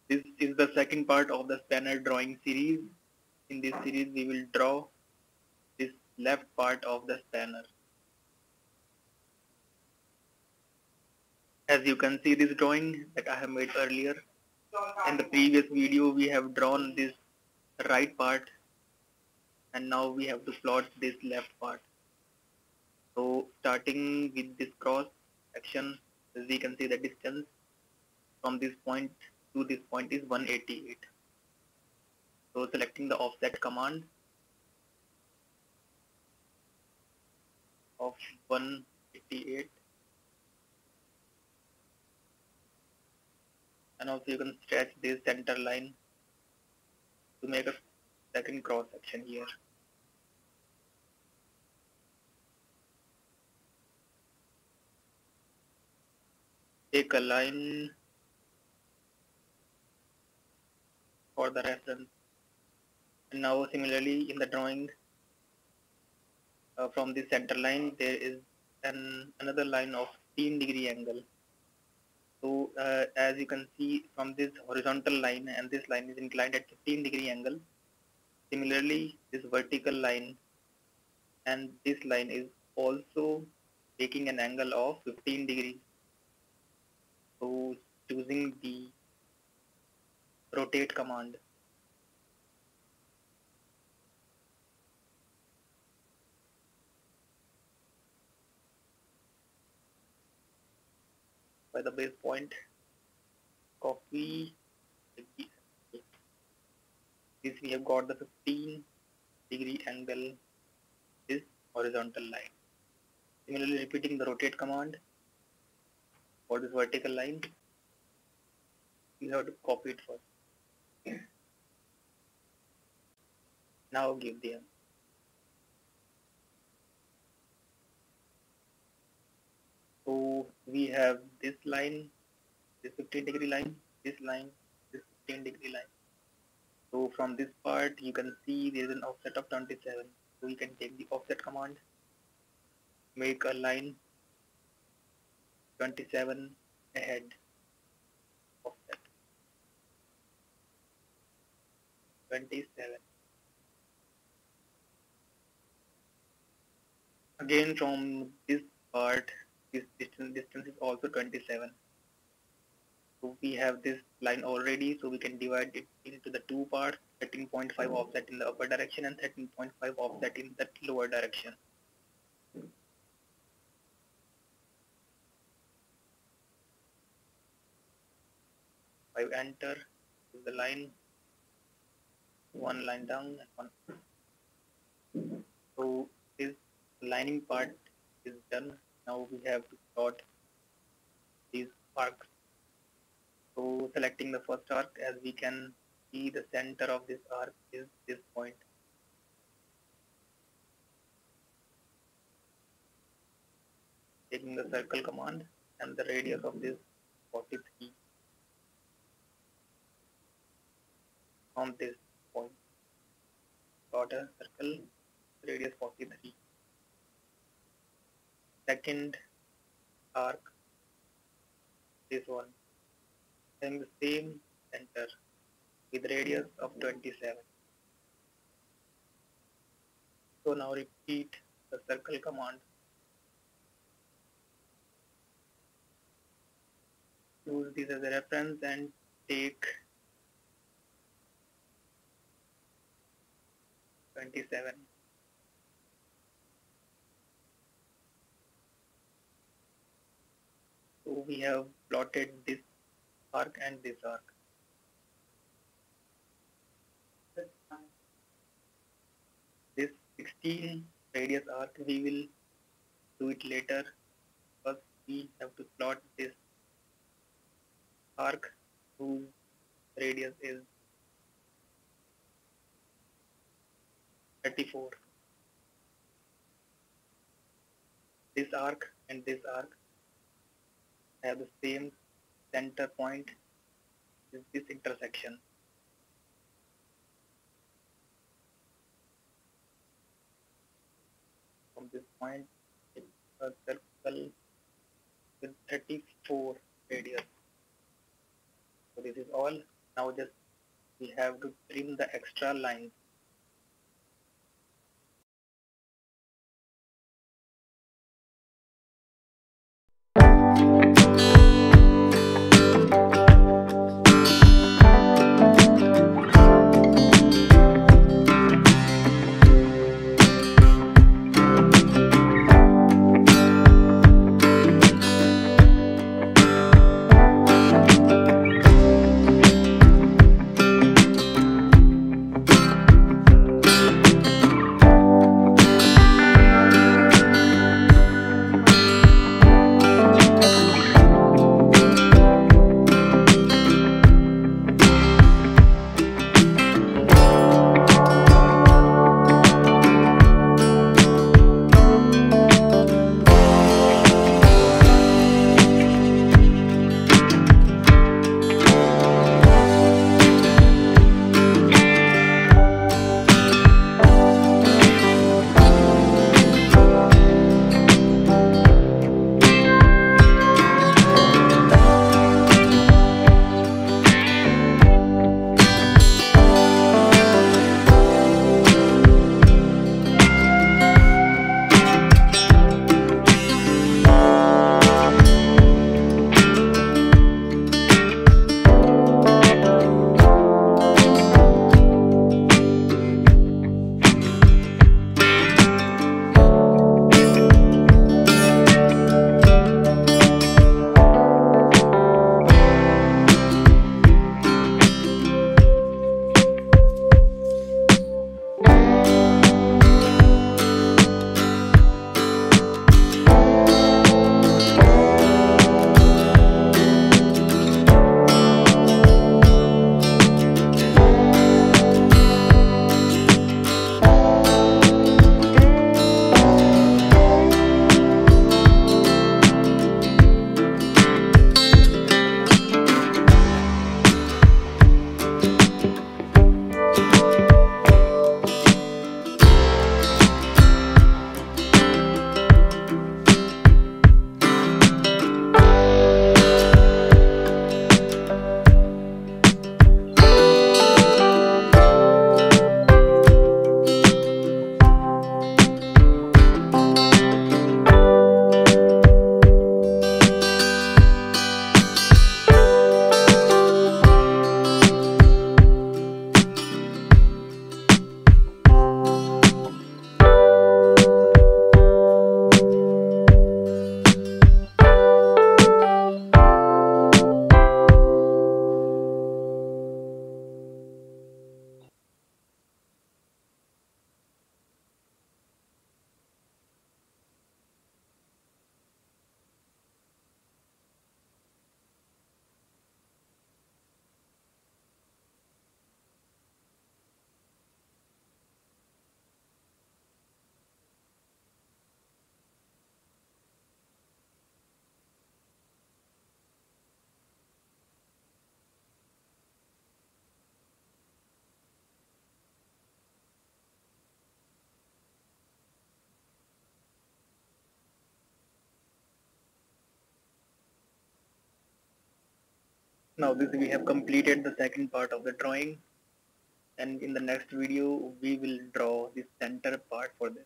This is the second part of the spanner drawing series. In this series, we will draw this left part of the spanner. As you can see this drawing that I have made earlier. In the previous video, we have drawn this right part, and now we have to plot this left part. So starting with this cross section, as we can see the distance from this point to this point is 188. So selecting the offset command of 188, and also you can stretch this center line to make a second cross section here. Take a line for the reference. And now similarly in the drawing, from the center line there is another line of 15-degree angle. So as you can see from this horizontal line, and this line is inclined at 15-degree angle. Similarly, this vertical line and this line is also taking an angle of 15 degrees. So choosing the rotate command. By the base point, copy this. We have got the 15-degree angle, this horizontal line. Similarly, repeating the rotate command for this vertical line, you have to copy it first. Now give the answer. So we have this line, this 15-degree line, this line, this 15-degree line. So from this part, you can see there is an offset of 27. So we can take the offset command, make a line 27 ahead, offset 27. Again from this part, this distance is also 27. So we have this line already, so we can divide it into the two parts, 13.5 offset in the upper direction and 13.5 offset in the lower direction. I enter the line, one line down and one. So this lining part is done. Now we have to plot these arcs. So selecting the first arc, as we can see the center of this arc is this point. Taking the circle command, and the radius of this 43 from this point. Plot a circle, radius 43. Second arc, this one, having the same center with radius of 27. So now repeat the circle command. Use this as a reference and take 27. So we have plotted this arc and this arc. This 16 radius arc we will do it later. First we have to plot this arc whose radius is 34. This arc and this arc have the same center point, is this intersection. From this point, it's a circle with 34 radius. So this is all. Now just we have to trim the extra lines. Now this we have completed the second part of the drawing, and in the next video we will draw the center part for this.